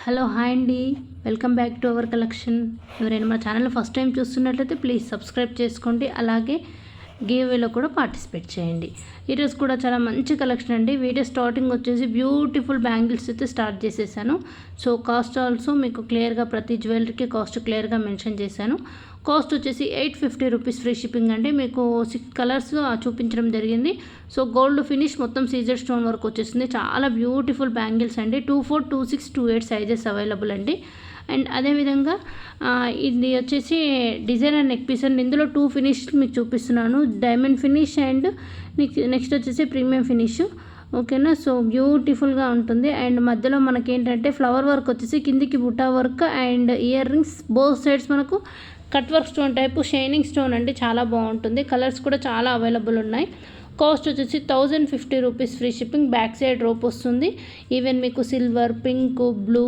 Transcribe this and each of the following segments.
Hello hi అండి, welcome back to our collection. ఎవరైనా మా ఛానల్ ఫస్ట్ టైం చూస్తున్నట్లయితే ప్లీజ్ సబ్స్క్రైబ్ చేసుకోండి. అలాగే గివ్వేలో కూడా పార్టిసిపేట్ చేయండి. ఈరోజు కూడా చాలా మంచి కలెక్షన్ అండి. వీడియో స్టార్టింగ్ వచ్చేసి బ్యూటిఫుల్ బ్యాంగిల్స్ అయితే స్టార్ట్ చేసేసాను. సో కాస్ట్ ఆల్సో మీకు క్లియర్గా ప్రతి జ్యువెలరీకి కాస్ట్ క్లియర్గా మెన్షన్ చేశాను. కాస్ట్ వచ్చేసి 850 రూపీస్ ఫ్రీ షిప్పింగ్ అండి. మీకు 6 కలర్స్ చూపించడం జరిగింది. సో గోల్డ్ ఫినిష్ మొత్తం సీజర్ స్టోన్ వర్క్ వచ్చేసింది. చాలా బ్యూటిఫుల్ బ్యాంగిల్స్ అండి. 24, 26, 28 సైజెస్ అవైలబుల్ అండి. అండ్ అదేవిధంగా ఇది వచ్చేసి డిజైనర్ నెక్ పీస్ అండి. ఇందులో 2 ఫినిష్ మీకు చూపిస్తున్నాను. డైమండ్ ఫినిష్ అండ్ నెక్స్ట్ వచ్చేసి ప్రీమియం ఫినిష్. ఓకేనా. సో బ్యూటిఫుల్గా ఉంటుంది. అండ్ మధ్యలో మనకి ఏంటంటే ఫ్లవర్ వర్క్ వచ్చేసి కిందికి బుటా work and earrings both sides మనకు cut work stone type shining stone అండి. చాలా బాగుంటుంది. కలర్స్ కూడా చాలా అవైలబుల్ ఉన్నాయి. కాస్ట్ వచ్చేసి 1050 rupees free shipping. Back side rope వస్తుంది. ఈవెన్ మీకు silver, pink, blue,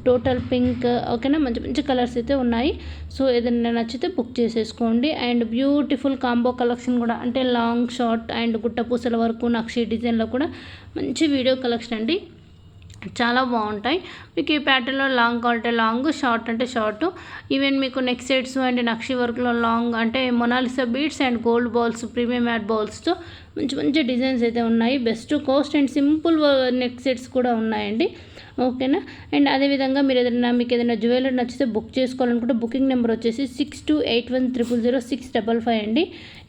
total pink, ఓకేనా, మంచి మంచి కలర్స్ అయితే ఉన్నాయి. సో ఏదైనా నచ్చితే బుక్ చేసేసుకోండి. అండ్ బ్యూటిఫుల్ కాంబో కలెక్షన్ కూడా, అంటే లాంగ్, షార్ట్ అండ్ గుట్టపూసల వరకు నక్షి డిజైన్లో కూడా మంచి వీడియో కలెక్షన్ అండి. చాలా బాగుంటాయి. మీకు ఈ ప్యాటర్న్లో లాంగ్ కావాలంటే లాంగ్, షార్ట్ అంటే షార్ట్. ఈవెన్ మీకు నెక్ సెట్స్ అండ్ నక్షి వర్క్లో లాంగ్ అంటే Mona Lisa beads and gold balls, premium యాడ్ బాల్స్తో మంచి మంచి డిజైన్స్ అయితే ఉన్నాయి. Best cost and simple neck sets కూడా ఉన్నాయండి. ఓకేనా. అండ్ అదేవిధంగా మీరు మీకు ఏదైనా జ్యువెలరీ నచ్చితే బుక్ చేసుకోవాలనుకుంటే బుకింగ్ నెంబర్ వచ్చేసి 6281000655 అండి.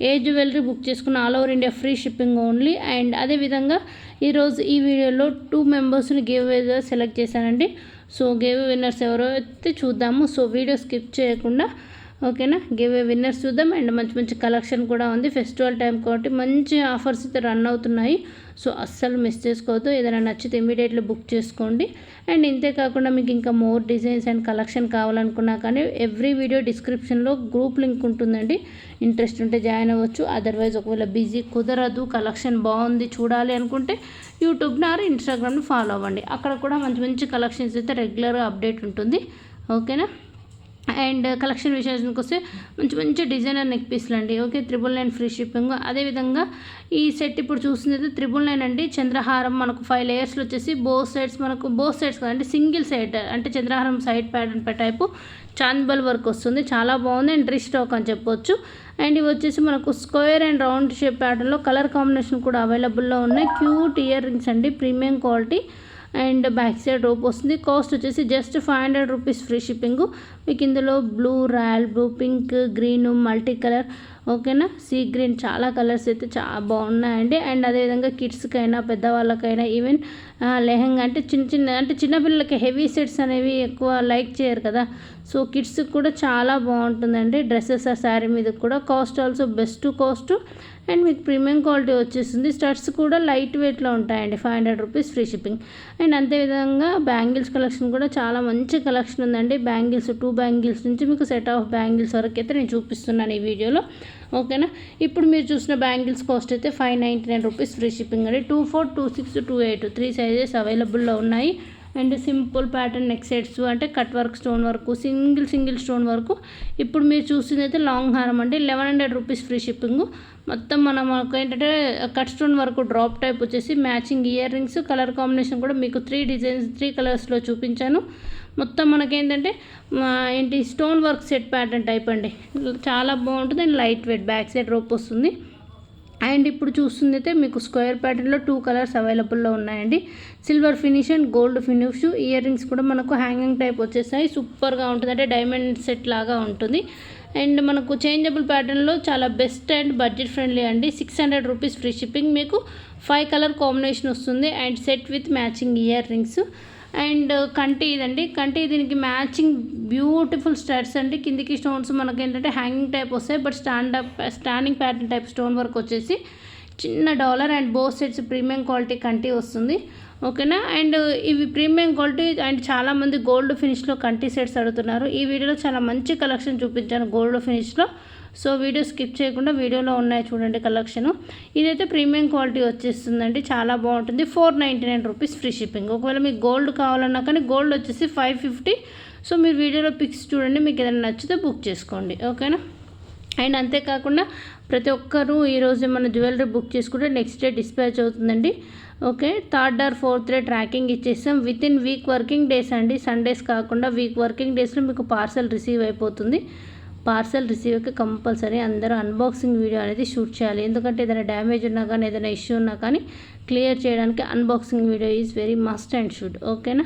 ఏ జ్యువెలరీ బుక్ చేసుకున్న all over India free shipping only. And అదేవిధంగా ఈరోజు ఈ వీడియోలో 2 మెంబర్స్ని గివ్ అవేగా సెలెక్ట్ చేశానండి. సో గివ్ విన్నర్స్ ఎవరో అయితే చూద్దాము. సో వీడియో స్కిప్ చేయకుండా, ఓకేనా, గివ్ అవే విన్నర్స్ చూద్దాం. అండ్ మంచి మంచి కలెక్షన్ కూడా ఉంది. ఫెస్టివల్ టైం కాబట్టి మంచి ఆఫర్స్ అయితే రన్ అవుతున్నాయి. సో అస్సలు మిస్ చేసుకోవద్దు. ఏదైనా నచ్చితే ఇమీడియట్లీ బుక్ చేసుకోండి. అండ్ ఇంతే కాకుండా మీకు ఇంకా మోర్ డిజైన్స్ అండ్ కలెక్షన్ కావాలనుకున్నా కానీ ఎవ్రీ వీడియో డిస్క్రిప్షన్లో గ్రూప్ లింక్ ఉంటుందండి. ఇంట్రెస్ట్ ఉంటే జాయిన్ అవ్వచ్చు. అదర్వైజ్ ఒకవేళ బిజీ కుదరదు, కలెక్షన్ బాగుంది చూడాలి అనుకుంటే యూట్యూబ్ని ఆర్ ఇన్స్టాగ్రామ్ని ఫాలో అవ్వండి. అక్కడ కూడా మంచి మంచి కలెక్షన్స్ అయితే రెగ్యులర్గా అప్డేట్ ఉంటుంది. ఓకేనా. అండ్ కలెక్షన్ విషయానికి వస్తే మంచి మంచి డిజైనర్ నెక్ పీస్లు అండి. Okay, 999 free shipping. అదేవిధంగా ఈ సెట్ ఇప్పుడు చూసింది 999 అండి. చంద్రహారం మనకు 5 లేయర్స్లో వచ్చేసి బోత్ సైడ్స్ కదండి, సింగిల్ సైడ్ అంటే చంద్రహారం సైడ్ ప్యాటర్న్ టైపు చాంద్బల్ వర్క్ వస్తుంది. చాలా బాగుంది. అండ్ రీస్టాక్ అని చెప్పొచ్చు. అండ్ ఇవి వచ్చేసి మనకు స్క్వేర్ అండ్ రౌండ్ షేప్ ప్యాటర్న్లో కలర్ కాంబినేషన్ కూడా అవైలబుల్లో ఉన్నాయి. క్యూట్ ఇయర్ రింగ్స్ అండి, premium quality. And back side rope వస్తుంది. కాస్ట్ వచ్చేసి జస్ట్ 500 రూపీస్ ఫ్రీ షిప్పింగ్. మీకు ఇందులో blue, royal blue, pink, green, multi colour, ఓకేనా, సీ గ్రీన్, చాలా కలర్స్ అయితే చాలా బాగున్నాయండి. అండ్ అదేవిధంగా కిడ్స్కైనా పెద్దవాళ్ళకైనా ఈవెన్ లెహంగా అంటే చిన్నపిల్లలకి హెవీ సెట్స్ అనేవి ఎక్కువ లైక్ చేయరు కదా. సో కిడ్స్కి కూడా చాలా బాగుంటుందండి. డ్రెస్సెస్, శారీ మీద కూడా. Cost also best cost. And మీకు ప్రీమియం క్వాలిటీ వచ్చేస్తుంది. స్టడ్స్ కూడా లైట్ వెయిట్లో ఉంటాయండి. 500 రూపీస్ ఫ్రీ షిప్పింగ్. అండ్ అంతేవిధంగా బ్యాంగిల్స్ కలెక్షన్ కూడా చాలా మంచి కలెక్షన్ ఉందండి. బ్యాంగిల్స్ 2 బ్యాంగిల్స్ నుంచి మీకు సెట్ ఆఫ్ బ్యాంగిల్స్ వరకు అయితే నేను చూపిస్తున్నాను ఈ వీడియోలో. ఓకేనా. ఇప్పుడు మీరు చూసిన బ్యాంగిల్స్ కాస్ట్ అయితే 599 రూపీస్ ఫ్రీ షిప్పింగ్ అండి. 24, 26, 28 3 సైజెస్ అవైలబుల్లో ఉన్నాయి. And simple pattern neck sets అంటే cut work, stone work, single stone work. ఇప్పుడు మీరు చూసింది అయితే లాంగ్ హారం అండి. 1100 రూపీస్ ఫ్రీ షిప్పింగ్. మొత్తం మనకు ఏంటంటే cut stone work drop type వచ్చేసి matching ear rings, colour combination కూడా మీకు 3 డిజైన్స్ 3 కలర్స్లో చూపించాను. మొత్తం మనకేంటంటే stone work set pattern type అండి. చాలా బాగుంటుంది. And light weight back side rope వస్తుంది. అండ్ ఇప్పుడు చూస్తుంది అయితే మీకు స్క్వేర్ ప్యాటర్న్లో 2 కలర్స్ అవైలబుల్లో ఉన్నాయండి. Silver finish and gold finish. Ear rings కూడా మనకు హ్యాంగింగ్ టైప్ వచ్చేసాయి. సూపర్గా ఉంటుంది. అంటే డైమండ్ సెట్ లాగా ఉంటుంది. అండ్ మనకు చేంజబుల్ ప్యాటర్న్లో చాలా బెస్ట్ అండ్ బడ్జెట్ ఫ్రెండ్లీ అండి. 600 రూపీస్ ఫ్రీ షిప్పింగ్. మీకు 5 కలర్ కాంబినేషన్ వస్తుంది. And set with matching ear rings. And కంటి ఇదండి. కంటి దీనికి మ్యాచింగ్ బ్యూటిఫుల్ స్టడ్స్ అండి. కిందికి స్టోన్స్ మనకి ఏంటంటే హ్యాంగింగ్ టైప్ వస్తాయి. But standing pattern type stone work వచ్చేసి చిన్న dollar and both sets premium quality కంటి వస్తుంది. ఓకేనా. అండ్ ఇవి ప్రీమియం క్వాలిటీ. అండ్ చాలామంది గోల్డ్ ఫినిష్లో కంటి సెట్స్ అడుగుతున్నారు. ఈ వీడియోలో చాలా మంచి కలెక్షన్ చూపించాను గోల్డ్ ఫినిష్లో. సో వీడియో స్కిప్ చేయకుండా వీడియోలో ఉన్నాయి చూడండి కలెక్షను. ఇదైతే ప్రీమియం క్వాలిటీ వచ్చేస్తుందండి. చాలా బాగుంటుంది. 499 రూపీస్ ఫ్రీ షిప్పింగ్. ఒకవేళ మీకు గోల్డ్ కావాలన్నా కానీ గోల్డ్ వచ్చేసి 550. సో మీరు వీడియోలో పిక్స్ చూడండి. మీకు ఏదైనా నచ్చితే బుక్ చేసుకోండి. ఓకేనా. అండ్ అంతేకాకుండా ప్రతి ఒక్కరూ ఈరోజు మన జ్యువెలరీ బుక్ చేసుకుంటే నెక్స్ట్ డే డిస్పాచ్ అవుతుందండి. Okay, 3rd or 4th day tracking ఇచ్చేస్తాం. వితిన్ వీక్ వర్కింగ్ డేస్ అండి, సండేస్ కాకుండా వీక్ వర్కింగ్ డేస్లో మీకు పార్సల్ రిసీవ్ అయిపోతుంది. పార్సల్ రిసీవ్కి కంపల్సరీ అందరూ అన్బాక్సింగ్ వీడియో అనేది షూట్ చేయాలి. ఎందుకంటే ఏదైనా డ్యామేజ్ ఉన్నా కానీ ఏదైనా ఇష్యూ ఉన్నా కానీ క్లియర్ చేయడానికి unboxing video is very must and should. ఓకేనా.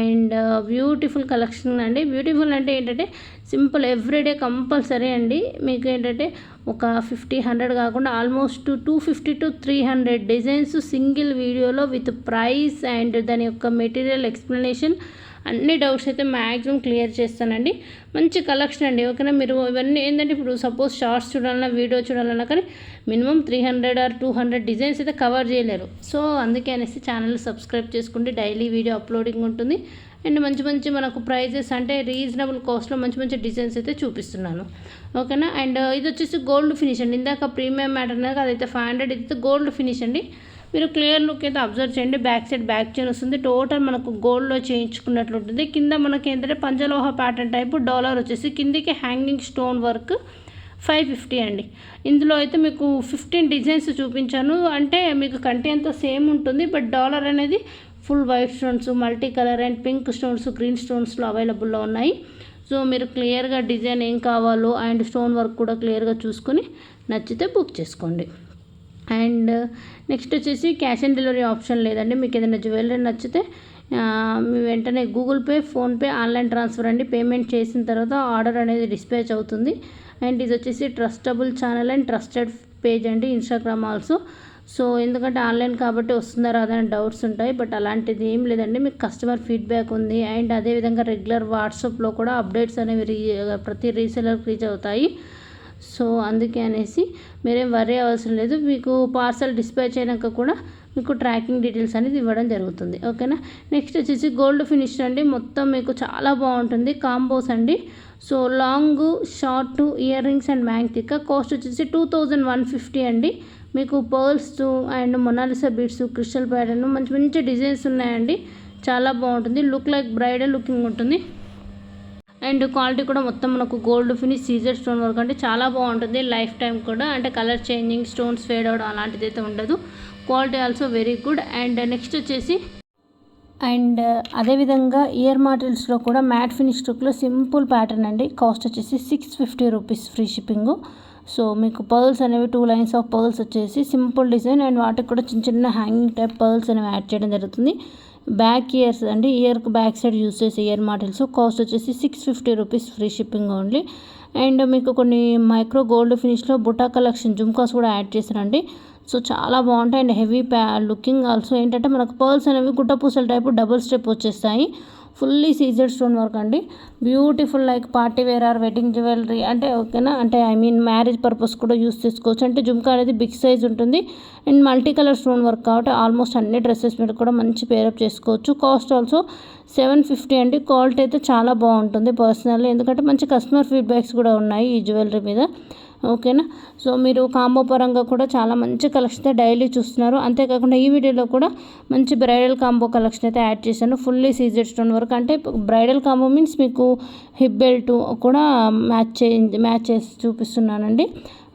అండ్ బ్యూటిఫుల్ కలెక్షన్ అండి. బ్యూటిఫుల్ అంటే ఏంటంటే సింపుల్ ఎవ్రీడే కంపల్సరీ అండి. మీకు ఏంటంటే ఒక 50-100 కాకుండా ఆల్మోస్ట్ 250 to 300 డిజైన్స్ సింగిల్ వీడియోలో విత్ ప్రైస్ అండ్ దాని యొక్క మెటీరియల్ ఎక్స్ప్లెనేషన్ అన్ని డౌట్స్ అయితే మ్యాక్సిమం క్లియర్ చేస్తానండి. మంచి కలెక్షన్ అండి. ఓకేనా. మీరు ఇవన్నీ ఏంటంటే ఇప్పుడు సపోజ్ షార్ట్స్ చూడాలన్నా వీడియో చూడాలన్నా కానీ మినిమం 300 or 200 డిజైన్స్ అయితే కవర్ చేయలేరు. సో అందుకే అనేసి ఛానల్ సబ్స్క్రైబ్ చేసుకుంటే డైలీ వీడియో అప్లోడింగ్ ఉంటుంది. అండ్ మంచి మంచి మనకు ప్రైజెస్ అంటే రీజనబుల్ కాస్ట్లో మంచి మంచి డిజైన్స్ అయితే చూపిస్తున్నాను. ఓకేనా. అండ్ ఇది వచ్చేసి గోల్డ్ ఫినిష్ అండి. ఇందాక ప్రీమియం మ్యాటర్ అనేది అదైతే 500, ఇది గోల్డ్ ఫినిష్ అండి. మీరు క్లియర్ లుక్ అయితే అబ్జర్వ్ చేయండి. బ్యాక్ సైడ్ బ్యాక్ చైన్ వస్తుంది. టోటల్ మనకు గోల్డ్లో చేయించుకున్నట్లు ఉంటుంది. కింద మనకి ఏంటంటే పంచలోహ ప్యాటర్న్ టైపు డాలర్ వచ్చేసి కిందికి హ్యాంగింగ్ స్టోన్ వర్క్ 550 అండి. ఇందులో అయితే మీకు 15 డిజైన్స్ చూపించాను. అంటే మీకు కంటే అంతా సేమ్ ఉంటుంది. బట్ డాలర్ అనేది full white stones, multi colour and pink stones, green స్టోన్స్లో అవైలబుల్లో ఉన్నాయి. సో మీరు క్లియర్గా డిజైన్ ఏం కావాలో అండ్ స్టోన్ వర్క్ కూడా క్లియర్గా చూసుకొని నచ్చితే బుక్ చేసుకోండి. అండ్ నెక్స్ట్ వచ్చేసి క్యాష్ ఆన్ డెలివరీ ఆప్షన్ లేదండి. మీకు ఏదైనా జ్యువెలరీ నచ్చితే మీ వెంటనే Google Pay, PhonePe, online transfer అండి. పేమెంట్ చేసిన తర్వాత ఆర్డర్ అనేది డిస్పాచ్ అవుతుంది. అండ్ ఇది వచ్చేసి trustable channel and trusted page అండి. Instagram also. సో ఎందుకంటే ఆన్లైన్ కాబట్టి వస్తుందా రాదా అని డౌట్స్ ఉంటాయి. బట్ అలాంటిది ఏం లేదండి. మీకు కస్టమర్ ఫీడ్బ్యాక్ ఉంది. అండ్ అదేవిధంగా రెగ్యులర్ వాట్సాప్లో కూడా అప్డేట్స్ అనేవి ప్రతి రీసెలర్కి రీచ్ అవుతాయి. సో అందుకే అనేసి మీరేం వరీ అవసరం లేదు. మీకు పార్సల్ డిస్పాచ్ అయినాక కూడా మీకు ట్రాకింగ్ డీటెయిల్స్ అనేది ఇవ్వడం జరుగుతుంది. ఓకేనా. నెక్స్ట్ వచ్చేసి గోల్డ్ ఫినిష్ అండి. మొత్తం మీకు చాలా బాగుంటుంది. కాంబోస్ అండి. So long, short, ear rings and maang tikka. Cost వచ్చేసి 2150 అండి. మీకు pearls and Mona Lisa beads, crystal pattern మంచి మంచి డిజైన్స్ ఉన్నాయండి. చాలా బాగుంటుంది. లుక్ లైక్ బ్రైడల్ లుకింగ్ ఉంటుంది. అండ్ క్వాలిటీ కూడా మొత్తం మనకు gold finish caesar stone work అంటే చాలా బాగుంటుంది. లైఫ్ టైం కూడా అంటే కలర్ చేంజింగ్, స్టోన్స్ ఫేడ్ అవడం అలాంటిది అయితే ఉండదు. Quality also very good. And next వచ్చేసి అండ్ అదేవిధంగా ఇయర్ మాటిల్స్లో కూడా మ్యాట్ ఫినిష్ లుక్లో సింపుల్ ప్యాటర్న్ అండి. కాస్ట్ వచ్చేసి 650 రూపీస్ ఫ్రీ షిప్పింగ్. సో మీకు పర్ల్స్ అనేవి 2 లైన్స్ ఆఫ్ పర్ల్స్ వచ్చేసి సింపుల్ డిజైన్ అండ్ వాటికి కూడా చిన్న చిన్న హ్యాంగింగ్ టైప్ పర్ల్స్ అనేవి యాడ్ చేయడం జరుగుతుంది. బ్యాక్ ఇయర్స్ అండి. ఇయర్కి బ్యాక్ సైడ్ యూస్ చేసే ఇయర్ మాటిల్స్. కాస్ట్ వచ్చేసి 650 rupees free shipping only. And మీకు కొన్ని మైక్రో గోల్డ్ ఫినిష్లో బుటా కలెక్షన్ జుమ్కాస్ కూడా యాడ్ చేశారండి. సో చాలా బాగుంటాయి. అండ్ హెవీ లుకింగ్ ఆల్సో ఏంటంటే మనకు పర్ల్స్ అనేవి గుట్టపూసల టైపు డబుల్ స్టెప్ వచ్చేస్తాయి. ఫుల్లీ సీజెడ్ స్టోన్ వర్క్ అండి. Beautiful like party wear or wedding jewellery అంటే ఓకేనా. అంటే ఐ మీన్ మ్యారేజ్ పర్పస్ కూడా యూస్ చేసుకోవచ్చు. అంటే జుమ్కా అనేది బిగ్ సైజ్ ఉంటుంది and multi colour stone work కాబట్టి ఆల్మోస్ట్ అన్ని డ్రెస్సెస్ మీద కూడా మంచి పేరప్ చేసుకోవచ్చు. కాస్ట్ ఆల్సో 750 అండి. క్వాలిటీ అయితే చాలా బాగుంటుంది పర్సనల్లీ. ఎందుకంటే మంచి కస్టమర్ ఫీడ్బ్యాక్స్ కూడా ఉన్నాయి ఈ జ్యువెలరీ మీద. ఓకేనా. సో మీరు కాంబో పరంగా కూడా చాలా మంచి కలెక్షన్ అయితే డైలీ చూస్తున్నారు. అంతేకాకుండా ఈ వీడియోలో కూడా మంచి బ్రైడల్ కాంబో కలెక్షన్ అయితే యాడ్ చేశాను. ఫుల్లీ సీజెడ్ స్టోన్ వర్క్ అంటే బ్రైడల్ కాంబో మీన్స్ మీకు హిప్ బెల్ట్ కూడా మ్యాచ్ చేసి చూపిస్తున్నానండి.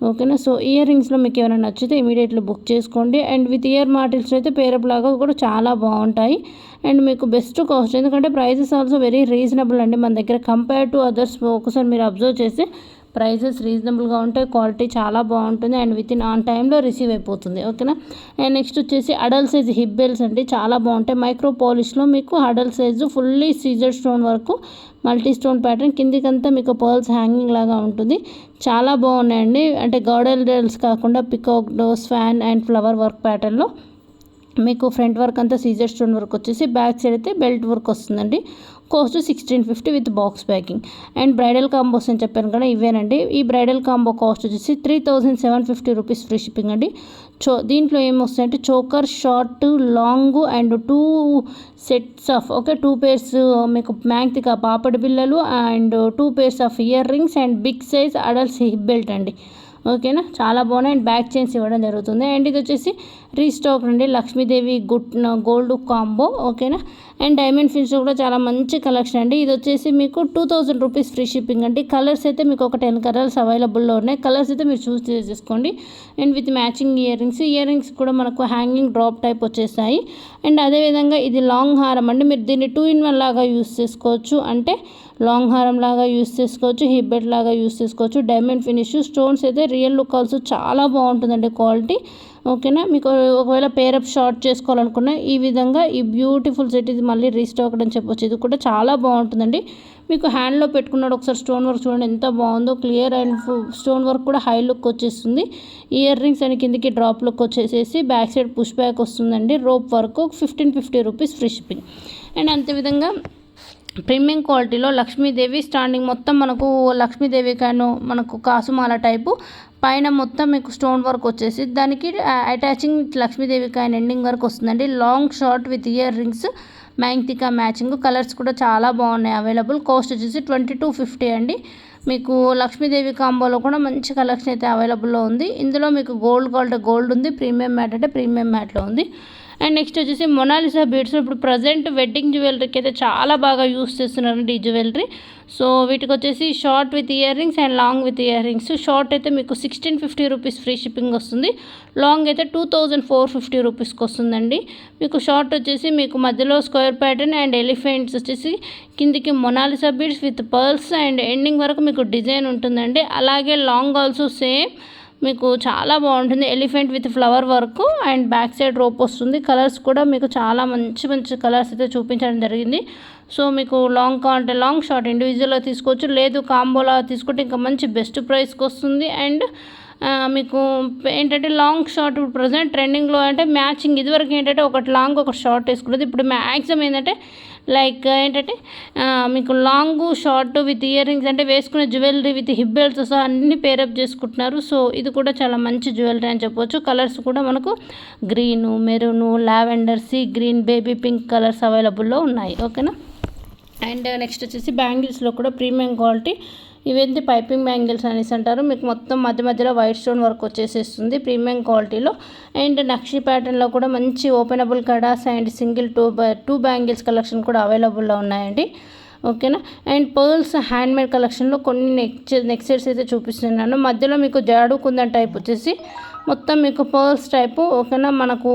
ఓకేనా. సో ఇయర్ రింగ్స్లో మీకు ఏమైనా నచ్చితే ఇమీడియట్లీ బుక్ చేసుకోండి. అండ్ విత్ ఇయర్ మాటిల్స్ అయితే పేరప్ లాగా కూడా చాలా బాగుంటాయి. అండ్ మీకు బెస్ట్ కాస్ట్ ఎందుకంటే ప్రైజెస్ ఆల్సో వెరీ రీజనబుల్ అండి మన దగ్గర కంపేర్ టు అదర్స్. ఒకసారి మీరు అబ్జర్వ్ చేస్తే ప్రైజెస్ రీజనబుల్గా ఉంటాయి. క్వాలిటీ చాలా బాగుంటుంది అండ్ విత్ ఇన్ ఆన్ టైంలో రిసీవ్ అయిపోతుంది. ఓకేనా. అండ్ నెక్స్ట్ వచ్చేసి అడల్ సైజ్ హిప్ బెల్ట్స్ అండి. చాలా బాగుంటాయి. మైక్రో పాలిష్లో మీకు అడల్ సైజు ఫుల్లీ సీజర్ స్టోన్ వరకు మల్టీ స్టోన్ ప్యాటర్న్ కిందికంతా మీకు పర్ల్స్ హ్యాంగింగ్ లాగా ఉంటుంది. చాలా బాగున్నాయండి. అంటే గౌడెల్స్ కాకుండా peacock swan and flower work ప్యాటర్న్లో మీకు ఫ్రంట్ వర్క్ అంతా సీజర్ స్టోన్ వర్క్ వచ్చేసి బ్యాక్ సైడ్ అయితే బెల్ట్ వర్క్ వస్తుందండి. Cost 1650 with box packing. And bridal combos అని చెప్పాను కదా ఇవేనండి. ఈ బ్రైడల్ కాంబో కాస్ట్ వచ్చేసి 3750 రూపీస్ ఫ్రీ షిప్పింగ్ అండి. దీంట్లో ఏమొస్తాయంటే choker, short, long and 2 sets of 2 pairs మీకు మ్యాంగ్తిక పాపడి బిళ్ళలు and 2 pairs of ear rings and big size adults hip belt అండి. ఓకేనా. చాలా బాగున్నాయి. అండ్ బ్యాక్ చైన్స్ ఇవ్వడం జరుగుతుంది. అండ్ ఇది వచ్చేసి రీస్టాక్ అండి లక్ష్మీదేవి గోల్డ్ కాంబో ఓకేనా. అండ్ డైమండ్ ఫినిష్లో కూడా చాలా మంచి కలెక్షన్ అండి. ఇది వచ్చేసి మీకు 2000 రూపీస్ ఫ్రీ షిప్పింగ్ అండి. కలర్స్ అయితే మీకు ఒక 10 కలర్స్ అవైలబుల్లో ఉన్నాయి. కలర్స్ అయితే మీరు చూస్ చేసేసుకోండి. And with matching ear rings కూడా మనకు హ్యాంగింగ్ డ్రాప్ టైప్ వచ్చేస్తాయి. అండ్ అదేవిధంగా ఇది లాంగ్ హారం అండి. మీరు దీన్ని 2-in-1 లాగా యూస్ చేసుకోవచ్చు. అంటే లాంగ్ హారం లాగా యూస్ చేసుకోవచ్చు, హిప్ బెల్ట్ లాగా యూస్ చేసుకోవచ్చు. డైమండ్ ఫినిష్ స్టోన్స్ అయితే రియల్ లుక్ ఆల్సో చాలా బాగుంటుందండి క్వాలిటీ ఓకేనా. మీకు ఒకవేళ పేరప్ షార్ట్ చేసుకోవాలనుకున్నా ఈ విధంగా ఈ బ్యూటిఫుల్ సెట్ ఇది మళ్ళీ రీస్టాక్ అని చెప్పొచ్చు. ఇది కూడా చాలా బాగుంటుందండి. మీకు హ్యాండ్లో పెట్టుకున్నాడు ఒకసారి స్టోన్ వర్క్ చూడండి ఎంత బాగుందో. క్లియర్ అండ్ స్టోన్ వర్క్ కూడా హై లుక్ వచ్చేస్తుంది. ఇయర్ రింగ్స్ అని కిందకి డ్రాప్ లుక్ వచ్చేసేసి బ్యాక్ సైడ్ పుష్ బ్యాక్ వస్తుందండి. Rope work 1550 rupees free shipping. And అంతేవిధంగా ప్రీమియం క్వాలిటీలో లక్ష్మీదేవి స్టాండింగ్ మొత్తం మనకు లక్ష్మీదేవి కాను మనకు కాసుమాల టైపు పైన మొత్తం మీకు స్టోన్ వర్క్ వచ్చేసి దానికి అటాచింగ్ లక్ష్మీదేవి కాయన్ ఎండింగ్ వరకు వస్తుందండి. Long short with ear rings maang tikka matching. Colours కూడా చాలా బాగున్నాయి అవైలబుల్. కాస్ట్ వచ్చేసి 2250 అండి. మీకు లక్ష్మీదేవి కాంబోలో కూడా మంచి కలెక్షన్ అయితే అవైలబుల్లో ఉంది. ఇందులో మీకు గోల్డ్ ఉంది, ప్రీమియం మ్యాట్ అంటే ప్రీమియం మ్యాట్లో ఉంది. అండ్ నెక్స్ట్ వచ్చేసి మొనాలిసా బీడ్స్లో ఇప్పుడు ప్రజెంట్ వెడ్డింగ్ జ్యువెలరీకి అయితే చాలా బాగా యూస్ చేస్తున్నారండి ఈ జ్యువెలరీ. సో వీటికి వచ్చేసి short with ear rings and long with ear rings. Short అయితే మీకు 1650 రూపీస్ ఫ్రీ షిప్పింగ్ వస్తుంది. లాంగ్ అయితే 2450 రూపీస్కి వస్తుందండి. మీకు షార్ట్ వచ్చేసి మీకు మధ్యలో స్క్వేర్ ప్యాటర్న్ అండ్ ఎలిఫెంట్స్ వచ్చేసి కిందికి Mona Lisa beads with pearls and ending వరకు మీకు డిజైన్ ఉంటుందండి. అలాగే లాంగ్ ఆల్సో సేమ్ మీకు చాలా బాగుంటుంది. Elephant with flower work and back side rope వస్తుంది. కలర్స్ కూడా మీకు చాలా మంచి కలర్స్ అయితే చూపించడం జరిగింది. సో మీకు లాంగ్ కావాలంటే లాంగ్, షార్ట్ ఇండివిజువల్గా తీసుకోవచ్చు. లేదు కాంబోలా తీసుకుంటే ఇంకా మంచి బెస్ట్ ప్రైస్కి వస్తుంది. అండ్ మీకు ఏంటంటే లాంగ్ షార్ట్ ఇప్పుడు ప్రజెంట్ ట్రెండింగ్లో అంటే మ్యాచింగ్. ఇదివరకు ఏంటంటే ఒకటి లాంగ్ ఒకటి షార్ట్ వేసుకునేది. ఇప్పుడు మ్యాక్సిమం ఏంటంటే లైక్ ఏంటంటే మీకు long short with ear rings అంటే వేసుకునే జ్యువెలరీ విత్ హిప్ బెల్ట్స్ సహా అన్ని పేరప్ చేసుకుంటున్నారు. సో ఇది కూడా చాలా మంచి జ్యువెలరీ అని చెప్పవచ్చు. కలర్స్ కూడా మనకు green, maroon, lavender, sea green, baby pink colours అవైలబుల్లో ఉన్నాయి ఓకేనా. అండ్ నెక్స్ట్ వచ్చేసి బ్యాంగిల్స్లో కూడా ప్రీమియం క్వాలిటీ ఇవేంటి పైపింగ్ బ్యాంగిల్స్ అనేసి అంటారు. మీకు మొత్తం మధ్యలో వైట్ స్టోన్ వర్క్ వచ్చేసేస్తుంది ప్రీమియం క్వాలిటీలో. అండ్ నక్షి ప్యాటర్న్లో కూడా మంచి openable kadas and single two bangles collection కూడా అవైలబుల్లో ఉన్నాయండి ఓకేనా. అండ్ పర్ల్స్ హ్యాండ్మేడ్ కలెక్షన్లో కొన్ని నెక్ సెట్స్ అయితే చూపిస్తున్నాను. మధ్యలో మీకు జాడు కుందన్ టైప్ వచ్చేసి మొత్తం మీకు పర్ల్స్ టైపు ఓకేనా. మనకు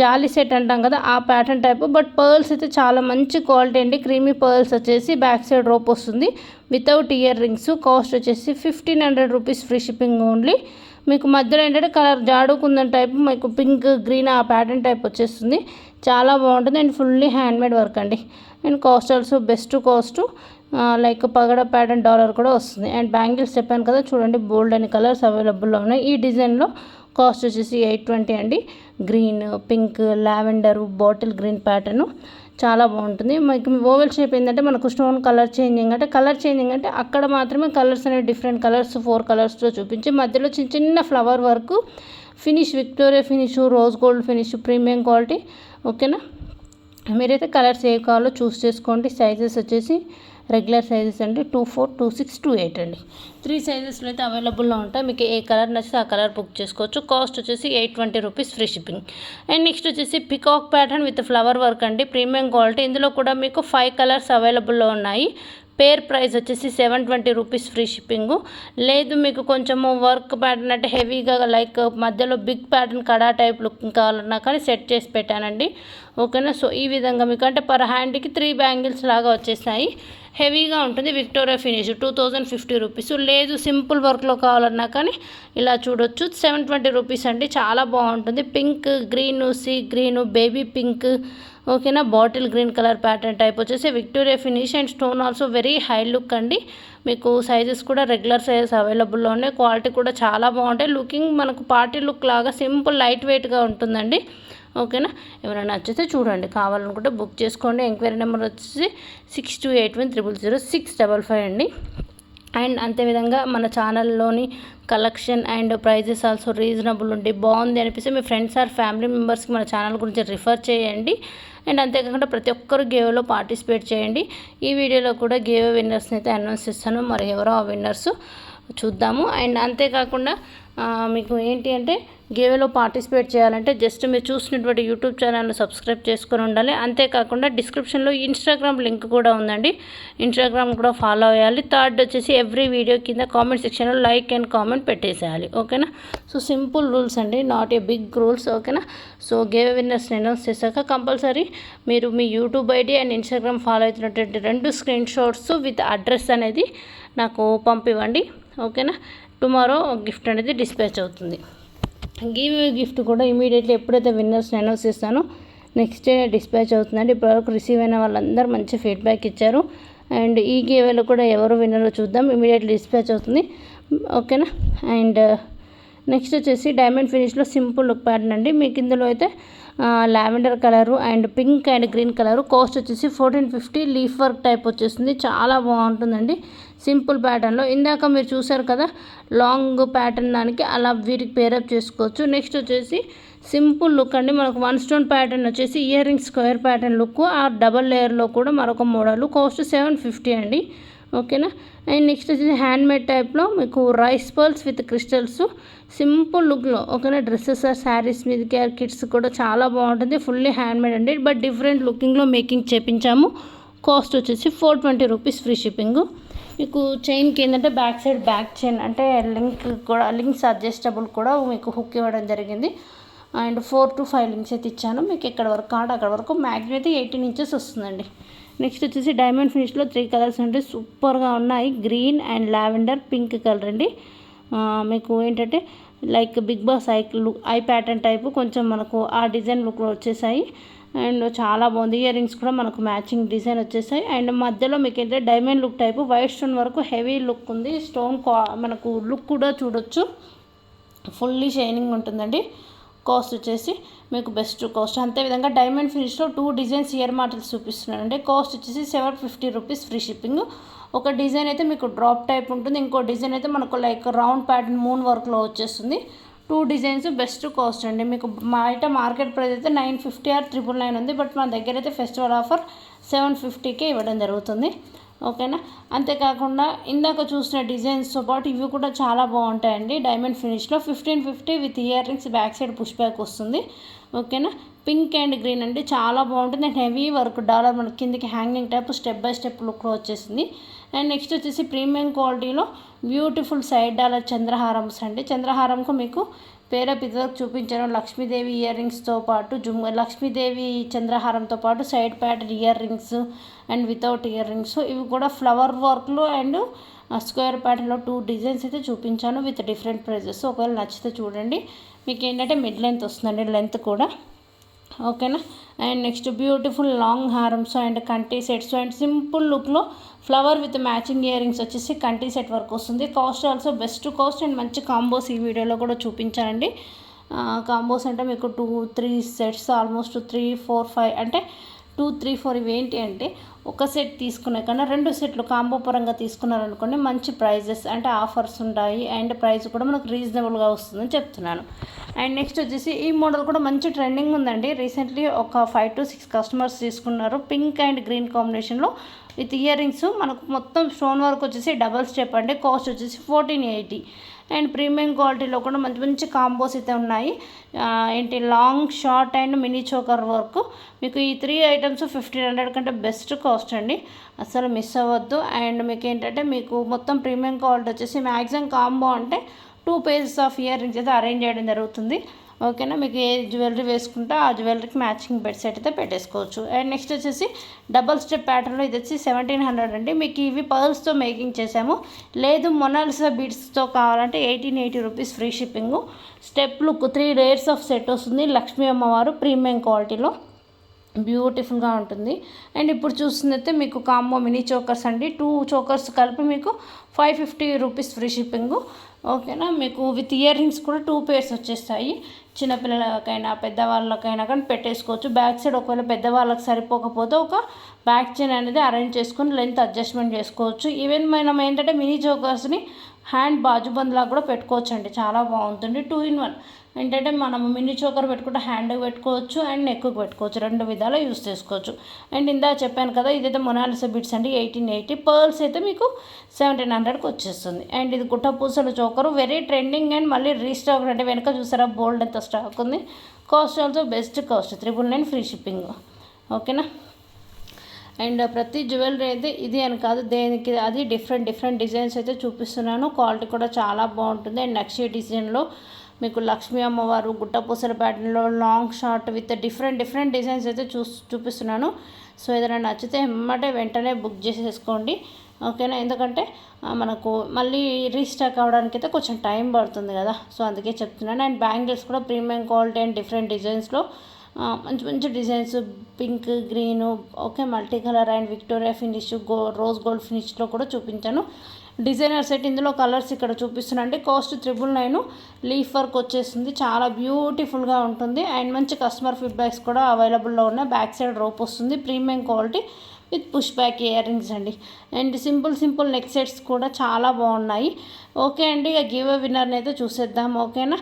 జాలీ సెట్ అంటాం కదా ఆ ప్యాటర్న్ టైపు. బట్ పర్ల్స్ అయితే చాలా మంచి క్వాలిటీ అండి. క్రీమీ పర్ల్స్ వచ్చేసి బ్యాక్ సైడ్ రోప్ వస్తుంది వితౌట్ ఇయర్ రింగ్స్. కాస్ట్ వచ్చేసి 1500 రూపీస్ ఫ్రీ షిప్పింగ్ ఓన్లీ. మీకు మధ్యలో ఏంటంటే కలర్ జాడుకుందని టైపు మీకు పింక్ గ్రీన్ ఆ ప్యాటర్న్ టైప్ వచ్చేస్తుంది. చాలా బాగుంటుంది అండ్ ఫుల్లీ హ్యాండ్మేడ్ వర్క్ అండి. And cost also best cost like పగడ ప్యాటర్న్ డాలర్ కూడా వస్తుంది. అండ్ బ్యాంగిల్స్ చెప్పాను కదా చూడండి బోల్డ్ అని కలర్స్ అవైలబుల్లో ఉన్నాయి. ఈ డిజైన్లో కాస్ట్ వచ్చేసి 820 అండి. Green, pink, lavender, bottle green pattern చాలా బాగుంటుంది. మనకి ఓవెల్ షేప్ ఏంటంటే మనకు స్టోన్ కలర్ చేంజింగ్ అంటే అక్కడ మాత్రమే కలర్స్ అనేవి డిఫరెంట్ కలర్స్ 4 కలర్స్తో చూపించి మధ్యలో చిన్న flower work finish Victoria finish, rose gold finish premium quality ఓకేనా. మీరైతే కలర్స్ ఏ కావాలో చూస్ చేసుకోండి. సైజెస్ వచ్చేసి రెగ్యులర్ సైజెస్ అండి 24, 26, 28 అండి. 3 సైజెస్లో అయితే అవైలబుల్లో ఉంటాయి. మీకు ఏ కలర్ నచ్చితే ఆ కలర్ బుక్ చేసుకోవచ్చు. కాస్ట్ వచ్చేసి 820 rupees free shipping. And next వచ్చేసి peacock pattern with flower work అండి ప్రీమియం క్వాలిటీ. ఇందులో కూడా మీకు 5 కలర్స్ అవైలబుల్లో ఉన్నాయి. పేర్ ప్రైస్ వచ్చేసి 720 రూపీస్ ఫ్రీ షిప్పింగు. లేదు మీకు కొంచెము వర్క్ ప్యాటర్న్ అంటే హెవీగా లైక్ మధ్యలో బిగ్ ప్యాటర్న్ కడా టైప్ లుక్ కావాలన్నా కానీ సెట్ చేసి పెట్టానండి ఓకేనా. సో ఈ విధంగా మీకు అంటే పర్ హ్యాండ్కి 3 బ్యాంగిల్స్ లాగా వచ్చేసాయి. హెవీగా ఉంటుంది విక్టోరియా ఫినిష్ 2050 రూపీస్. లేదు సింపుల్ వర్క్లో కావాలన్నా కానీ ఇలా చూడొచ్చు 720 రూపీస్ అండి. చాలా బాగుంటుంది. Pink, green, sea green, baby pink ఓకేనా. Bottle green colour pattern type వచ్చేసి Victoria finish and stone also very high look అండి. మీకు సైజెస్ కూడా రెగ్యులర్ సైజెస్ అవైలబుల్లో ఉన్నాయి. క్వాలిటీ కూడా చాలా బాగుంటాయి. లుకింగ్ మనకు పార్టీ లుక్ లాగా సింపుల్ లైట్ వెయిట్గా ఉంటుందండి ఓకేనా. ఎవరైనా నచ్చితే చూడండి, కావాలనుకుంటే బుక్ చేసుకోండి. ఎంక్వైరీ నెంబర్ వచ్చేసి 6281000655 అండి. అండ్ అంతేవిధంగా మన ఛానల్లోని collection and prices also reasonable ఉండి బాగుంది అనిపిస్తే మీ ఫ్రెండ్స్ ఆర్ ఫ్యామిలీ మెంబర్స్కి మన ఛానల్ గురించి రిఫర్ చేయండి. అండ్ అంతేకాకుండా ప్రతి ఒక్కరు గేవ్లో పార్టిసిపేట్ చేయండి. ఈ వీడియోలో కూడా గేవ్ విన్నర్స్ని అయితే అనౌన్స్ చేస్తాను. మరి ఎవరో ఆ విన్నర్స్ చూద్దాము. అండ్ అంతేకాకుండా మీకు ఏంటి అంటే గివేలో పార్టిసిపేట్ చేయాలంటే జస్ట్ మీరు చూసినటువంటి యూట్యూబ్ ఛానల్ని సబ్స్క్రైబ్ చేసుకొని ఉండాలి. అంతేకాకుండా డిస్క్రిప్షన్లో ఇన్స్టాగ్రామ్ లింక్ కూడా ఉందండి, ఇన్స్టాగ్రామ్ కూడా ఫాలో అవ్వాలి. థర్డ్ వచ్చేసి ఎవ్రీ వీడియో కింద కామెంట్ సెక్షన్లో లైక్ అండ్ కామెంట్ పెట్టేసేయాలి. ఓకేనా? సో సింపుల్ రూల్స్ అండి, నాట్ ఏ బిగ్ రూల్స్. ఓకేనా? సో గివ్ విన్నర్స్ అనౌన్స్ చేశాక కంపల్సరీ మీరు మీ YouTube ID and Instagram follow అవుతున్నటువంటి 2 స్క్రీన్ షాట్స్ విత్ అడ్రస్ అనేది నాకు పంపివ్వండి. ఓకేనా? టుమారో గిఫ్ట్ అనేది డిస్పాచ్ అవుతుంది. గివ్ గిఫ్ట్ కూడా ఇమీడియట్లీ ఎప్పుడైతే విన్నర్స్ని అనౌన్స్ చేస్తానో నెక్స్ట్ డే డిస్పాచ్ అవుతుందండి. ఇప్పటివరకు రిసీవ్ అయిన వాళ్ళందరూ మంచి ఫీడ్బ్యాక్ ఇచ్చారు. అండ్ ఈ గివ్లో కూడా ఎవరు విన్నరో చూద్దాం, ఇమీడియట్లీ డిస్పాచ్ అవుతుంది. ఓకేనా? అండ్ నెక్స్ట్ వచ్చేసి డైమండ్ ఫినిష్లో సింపుల్ లుక్ ప్యాటర్న్ అండి. మీకు ఇందులో అయితే lavender colour and pink and green colour. Cost వచ్చేసి 1450. లీఫ్ వర్క్ టైప్ వచ్చేసింది, చాలా బాగుంటుందండి సింపుల్ ప్యాటర్న్లో. ఇందాక మీరు చూసారు కదా లాంగ్ ప్యాటర్న్, దానికి అలా వీటికి పేరప్ చేసుకోవచ్చు. నెక్స్ట్ వచ్చేసి సింపుల్ లుక్ అండి, మనకు 1 స్టోన్ ప్యాటర్న్ వచ్చేసి ear ring square pattern look, ఆ డబల్ లేయర్లో కూడా మరొక మోడల్. కాస్ట్ 750 అండి. ఓకేనా? అండ్ నెక్స్ట్ వచ్చేసి హ్యాండ్మేడ్ టైప్లో మీకు rice pearls with crystals simple లుక్లో. ఓకేనా? డ్రెస్సెస్ ఆర్ శారీస్ మీదకి కిడ్స్ కూడా చాలా బాగుంటుంది. ఫుల్లీ హ్యాండ్మేడ్ అండి, బట్ డిఫరెంట్ లుకింగ్లో మేకింగ్ చేపించాము. కాస్ట్ వచ్చేసి 420 రూపీస్ ఫ్రీ షిప్పింగ్. మీకు చైన్కి ఏంటంటే బ్యాక్ సైడ్ బ్యాక్ చైన్ అంటే లింక్స్ అడ్జస్టబుల్ కూడా మీకు హుక్ ఇవ్వడం జరిగింది. అండ్ 4 to 5 లింక్స్ అయితే ఇచ్చాను. మీకు ఎక్కడ వరకు కావాలంటే అక్కడ వరకు. మ్యాక్సిమం అయితే 18 ఇంచెస్ వస్తుందండి. నెక్స్ట్ వచ్చేసి డైమండ్ ఫినిష్లో 3 కలర్స్ అండి, సూపర్గా ఉన్నాయి. Green and lavender pink colour అండి. మీకు ఏంటంటే లైక్ బిగ్ బాస్ ఐ ప్యాటర్న్ టైపు కొంచెం మనకు ఆ డిజైన్ లుక్లో వచ్చేసాయి. అండ్ చాలా బాగుంది. ఇయర్ రింగ్స్ కూడా మనకు మ్యాచింగ్ డిజైన్ వచ్చేసాయి. అండ్ మధ్యలో మీకు ఏంటంటే diamond look type white stone వరకు హెవీ లుక్ ఉంది. స్టోన్ మనకు లుక్ కూడా చూడొచ్చు, ఫుల్లీ షైనింగ్ ఉంటుందండి. కాస్ట్ వచ్చేసి మీకు బెస్ట్ కాస్ట్. అంతేవిధంగా డైమండ్ ఫినిష్లో 2 డిజైన్స్ ఇయర్ మాటల్స్ చూపిస్తున్నానండి. కాస్ట్ వచ్చేసి 750 రూపీస్ ఫ్రీ షిప్పింగ్. ఒక డిజైన్ అయితే మీకు డ్రాప్ టైప్ ఉంటుంది, ఇంకో డిజైన్ అయితే మనకు లైక్ రౌండ్ ప్యాటర్న్ మూన్ వర్క్లో వచ్చేస్తుంది. 2 డిజైన్స్ బెస్ట్ కాస్ట్ అండి. మీకు బయట మార్కెట్ ప్రైస్ అయితే 950 or 999 ఉంది, బట్ మన దగ్గర అయితే ఫెస్టివల్ ఆఫర్ 750కే ఇవ్వడం జరుగుతుంది. ఓకేనా? అంతేకాకుండా ఇందాక చూసిన డిజైన్స్తో పాటు ఇవి కూడా చాలా బాగుంటాయండి. డైమండ్ ఫినిష్లో 1550 with ear rings, back side push back వస్తుంది. ఓకేనా? పింక్ అండ్ గ్రీన్ అండి, చాలా బాగుంటుంది. అండ్ హెవీ వర్క్ డాలర్ మనకి కిందికి hanging type step by step లుక్లో వచ్చేసింది. అండ్ నెక్స్ట్ వచ్చేసి ప్రీమియం క్వాలిటీలో బ్యూటిఫుల్ సైడ్ డాలర్ చంద్రహారమ్స్ అండి. చంద్రహారంకు మీకు పేరప్ ఇదివరకు చూపించాను. లక్ష్మీదేవి ఇయర్ రింగ్స్తో పాటు లక్ష్మీదేవి చంద్రహారంతో పాటు side pattern year rings and without ear rings, ఇవి కూడా ఫ్లవర్ వర్క్లో అండ్ స్క్వేర్ ప్యాటర్న్లో 2 డిజైన్స్ అయితే చూపించాను విత్ డిఫరెంట్ ప్రైజెస్. ఒకవేళ నచ్చితే చూడండి. మీకు ఏంటంటే మిడ్ లెంత్ వస్తుందండి, లెంత్ కూడా. ఓకేనా? అండ్ నెక్స్ట్ బ్యూటిఫుల్ లాంగ్ హారమ్స్ అండ్ కంటి సెట్స్ అండ్ సింపుల్ లుక్లో flower with matching ear rings వచ్చేసి కంటి సెట్ వర్క్ వస్తుంది. Cost also best cost and మంచి కాంబోస్ ఈ వీడియోలో కూడా చూపించానండి. కాంబోస్ అంటే మీకు 2-3 సెట్స్, ఆల్మోస్ట్ 3-4-5 అంటే 2-3-4 ఇవేంటి అంటే ఒక సెట్ తీసుకునే కన్నా 2 సెట్లు కాంబో పరంగా తీసుకున్నారనుకోండి మంచి ప్రైజెస్ అంటే ఆఫర్స్ ఉంటాయి. అండ్ ప్రైస్ కూడా మనకు రీజనబుల్గా వస్తుందని చెప్తున్నాను. అండ్ నెక్స్ట్ వచ్చేసి ఈ మోడల్ కూడా మంచి ట్రెండింగ్ ఉందండి. రీసెంట్లీ ఒక 5 to 6 కస్టమర్స్ తీసుకున్నారు. పింక్ అండ్ గ్రీన్ కాంబినేషన్లో విత్ ఇయర్ రింగ్స్, మనకు మొత్తం స్టోన్ వర్క్ వచ్చేసి డబల్ స్టెప్ అండి. కాస్ట్ వచ్చేసి 1480. అండ్ ప్రీమియం క్వాలిటీలో కూడా మంచి మంచి కాంబోస్ అయితే ఉన్నాయి. ఏంటి long short and mini choker work. మీకు ఈ 3 ఐటమ్స్ 1500 కంటే బెస్ట్ కాస్ట్ అండి, అసలు మిస్ అవ్వద్దు. అండ్ మీకు ఏంటంటే మీకు మొత్తం ప్రీమియం క్వాలిటీ వచ్చేసి మ్యాక్సిమం కాంబో అంటే 2 pairs ఆఫ్ ఇయర్ రింగ్స్ అయితే అరేంజ్ చేయడం జరుగుతుంది. ఓకేనా? మీకు ఏ జ్యువెలరీ వేసుకుంటే ఆ జ్యువెలరీకి మ్యాచింగ్ బెడ్ సెట్ అయితే పెట్టేసుకోవచ్చు. అండ్ నెక్స్ట్ వచ్చేసి డబల్ స్టెప్ ప్యాటర్న్లో ఇది వచ్చి 1700 అండి. మీకు ఇవి పర్ల్స్తో మేకింగ్ చేసాము, లేదు మొనాలిసా బీడ్స్తో కావాలంటే 1880 rupees free shipping. Step look 3 layers of set వస్తుంది. లక్ష్మీ అమ్మవారు ప్రీమియం క్వాలిటీలో బ్యూటిఫుల్గా ఉంటుంది. అండ్ ఇప్పుడు చూస్తుందైతే మీకు కాంబో మినీ చోకర్స్ అండి. 2 చోకర్స్ కలిపి మీకు 550 రూపీస్ ఫ్రీ షిప్పింగ్. ఓకేనా? మీకు విత్ ఇయర్ రింగ్స్ కూడా 2 pairs వచ్చేస్తాయి. చిన్నపిల్లలకైనా పెద్దవాళ్ళకైనా కానీ పెట్టేసుకోవచ్చు. బ్యాక్ సైడ్ ఒకవేళ పెద్దవాళ్ళకి సరిపోకపోతే ఒక బ్యాక్ చైన్ అనేది అరేంజ్ చేసుకొని లెంత్ అడ్జస్ట్మెంట్ చేసుకోవచ్చు. ఈవెన్ మనం ఏంటంటే మినీ చోకర్స్ని హ్యాండ్ బాజుబంద్లాగా కూడా పెట్టుకోవచ్చు, చాలా బాగుంటుంది. 2 in 1 ఏంటంటే మనం మినీ చోకర్ పెట్టుకుంటే హ్యాండ్కి పెట్టుకోవచ్చు అండ్ నెక్కి పెట్టుకోవచ్చు, 2 విధాలు యూస్ చేసుకోవచ్చు. అండ్ ఇందాక చెప్పాను కదా, ఇదైతే మొనాలిసా బిట్స్ అండి, 1880. పర్ల్స్ అయితే మీకు 1700కి వచ్చేస్తుంది. అండ్ ఇది గుట్ట పూసల చోకరు, వెరీ ట్రెండింగ్ అండ్ మళ్ళీ రీస్టాక్. అంటే వెనక చూసారా బోల్డ్ ఎంత స్టాక్ ఉంది. Cost also best cost, 999 free shipping. ఓకేనా. అండ్ ప్రతి జ్యువెలరీ అయితే ఇది అని కాదు, దేనికి అది డిఫరెంట్ డిజైన్స్ అయితే చూపిస్తున్నాను. క్వాలిటీ కూడా చాలా బాగుంటుంది. అండ్ నక్షి డిజైన్లో మీకు లక్ష్మీ అమ్మవారు గుట్టపూసల ప్యాటర్న్లో long short with different designs అయితే చూపిస్తున్నాను. సో ఏదైనా నచ్చితే వెంటనే బుక్ చేసేసుకోండి. ఓకేనా. ఎందుకంటే మనకు మళ్ళీ రీస్టాక్ అవ్వడానికి అయితే కొంచెం టైం పడుతుంది కదా, సో అందుకే చెప్తున్నాను. అండ్ బ్యాంగిల్స్ కూడా ప్రీమియం క్వాలిటీ అండ్ డిఫరెంట్ డిజైన్స్లో మంచి designs, pink, green, okay, multi colour and Victoria finish, rose gold ఫినిష్లో కూడా చూపించాను. డిజైనర్ సెట్ ఇందులో కలర్స్ ఇక్కడ చూపిస్తున్నాండి. కాస్ట్ 999. లీఫ్ వర్క్ వచ్చేస్తుంది, చాలా బ్యూటిఫుల్గా ఉంటుంది. అండ్ మంచి కస్టమర్ ఫీడ్బ్యాక్స్ కూడా అవైలబుల్లో ఉన్నాయి. బ్యాక్ సైడ్ రోప్ వస్తుంది, premium quality with push back ear rings అండి. అండ్ సింపుల్ నెక్ సెట్స్ కూడా చాలా బాగున్నాయి. ఓకే అండి, ఇక గివ్ అవే విన్నర్ని అయితే చూసేద్దాం. ఓకేనా.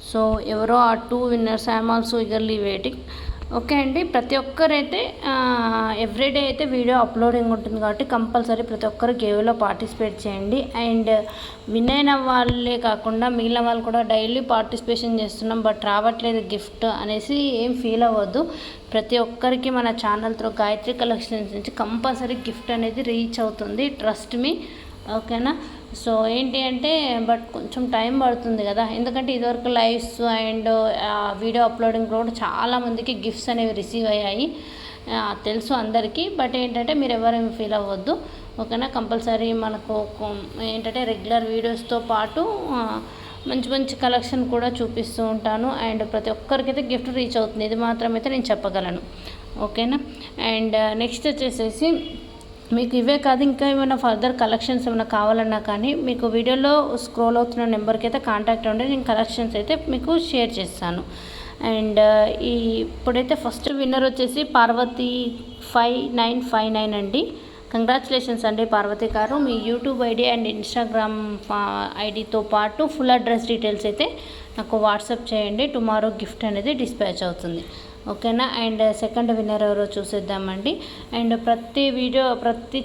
సో ఎవరో ఆ 2 winners, I'm also eagerly waiting. Okay అండి, ప్రతి ఒక్కరైతే ఎవ్రీడే అయితే వీడియో అప్లోడింగ్ ఉంటుంది కాబట్టి కంపల్సరీ ప్రతి ఒక్కరు గేవ్లో పార్టిసిపేట్ చేయండి. అండ్ విన్ అయిన వాళ్ళే కాకుండా మిగిలిన వాళ్ళు కూడా డైలీ పార్టిసిపేషన్ చేస్తున్నాం బట్ రావట్లేదు గిఫ్ట్ అనేసి ఏం ఫీల్ అవ్వద్దు. ప్రతి ఒక్కరికి మన ఛానల్ త్రూ గాయత్రి కలెక్షన్స్ నుంచి కంపల్సరీ గిఫ్ట్ అనేది రీచ్ అవుతుంది, ట్రస్ట్ మీ. ఓకేనా. సో ఏంటి అంటే బట్ కొంచెం టైం పడుతుంది కదా, ఎందుకంటే ఇదివరకు లైవ్స్ అండ్ వీడియో అప్లోడింగ్ కూడా చాలామందికి గిఫ్ట్స్ అనేవి రిసీవ్ అయ్యాయి, తెలుసు అందరికీ. బట్ ఏంటంటే మీరు ఎవరేమి ఫీల్ అవ్వద్దు. ఓకేనా. కంపల్సరీ మనకు ఏంటంటే రెగ్యులర్ వీడియోస్తో పాటు మంచి కలెక్షన్ కూడా చూపిస్తూ ఉంటాను. అండ్ ప్రతి ఒక్కరికైతే గిఫ్ట్ రీచ్ అవుతుంది, ఇది మాత్రమైతే నేను చెప్పగలను. ఓకేనా. అండ్ నెక్స్ట్ వచ్చేసేసి మీకు ఇవే కాదు, ఇంకా ఏమైనా ఫర్దర్ కలెక్షన్స్ ఏమైనా కావాలన్నా కానీ మీకు వీడియోలో స్క్రోల్ అవుతున్న నెంబర్కి అయితే కాంటాక్ట్ అవ్వండి, నేను కలెక్షన్స్ అయితే మీకు షేర్ చేస్తాను. అండ్ ఇప్పుడైతే ఫస్ట్ విన్నర్ వచ్చేసి పార్వతి 5959 అండి. కంగ్రాచులేషన్స్ అండి పార్వతి గారు. మీ యూట్యూబ్ ఐడి అండ్ ఇన్స్టాగ్రామ్ ఐడితో పాటు ఫుల్ అడ్రస్ డీటెయిల్స్ అయితే నాకు వాట్సాప్ చేయండి. టుమారో గిఫ్ట్ అనేది డిస్పాచ్ అవుతుంది. ఓకేనా. అండ్ సెకండ్ విన్నర్ ఎవరో చూసేద్దామండి. అండ్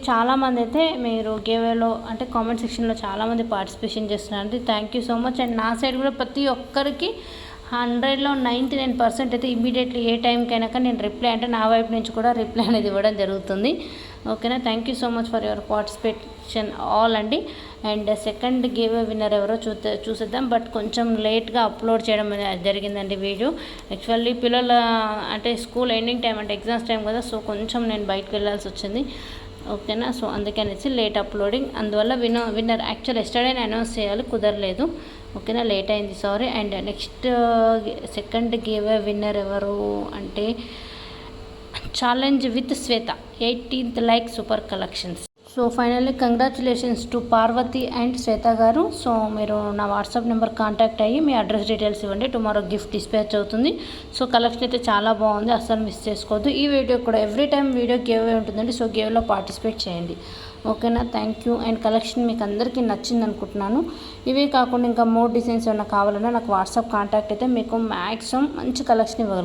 చాలామంది అయితే మీరు గేవేలో అంటే కామెంట్ సెక్షన్లో చాలామంది పార్టిసిపేషన్ చేస్తున్నారండి, thank you so much. And నా సైడ్ కూడా ప్రతి ఒక్కరికి 100లో 99% అయితే ఇమీడియట్లీ ఏ టైంకైనా కానీ నేను రిప్లై, అంటే నా వైపు నుంచి కూడా రిప్లై అనేది ఇవ్వడం జరుగుతుంది. ఓకేనా. Thank you so much for your participation all అండి. అండ్ సెకండ్ గివ్ విన్నర్ ఎవరో చూసేద్దాం. బట్ కొంచెం లేట్గా అప్లోడ్ చేయడం జరిగిందండి వీడియో. యాక్చువల్లీ పిల్లల అంటే స్కూల్ ఎండింగ్ టైం అంటే ఎగ్జామ్స్ టైం కదా, సో కొంచెం నేను బయటకు వెళ్ళాల్సి వచ్చింది. ఓకేనా. సో అందుకనేసి లేట్ అప్లోడింగ్, అందువల్ల విన్నర్ యాక్చువల్ ఎస్టర్డే అనౌన్స్ చేయాలి, కుదరలేదు. ఓకేనా, లేట్ అయింది, sorry. And next second give winner ఎవరు అంటే challenge with Shweta 18th like super collections. So finally congratulations to Parvati and Shweta garu. So మీరు నా వాట్సాప్ నెంబర్ కాంటాక్ట్ అయ్యి మీ అడ్రస్ డీటెయిల్స్ ఇవ్వండి, టుమారో గిఫ్ట్ డిస్పాచ్ అవుతుంది. సో కలెక్షన్ అయితే చాలా బాగుంది, అస్సలు మిస్ చేసుకోవద్దు. ఈ వీడియో కూడా every time video give away ఉంటుందండి, సో గివ్లో పార్టిసిపేట్ చేయండి. ఓకేనా. Thank you. అండ్ కలెక్షన్ మీకు అందరికీ నచ్చింది అనుకుంటున్నాను. ఇవే కాకుండా ఇంకా మోర్ డిజైన్స్ ఏమైనా కావాలన్నా నాకు వాట్సాప్ కాంటాక్ట్ అయితే మీకు మ్యాక్సిమం మంచి కలెక్షన్ ఇవ్వగలను.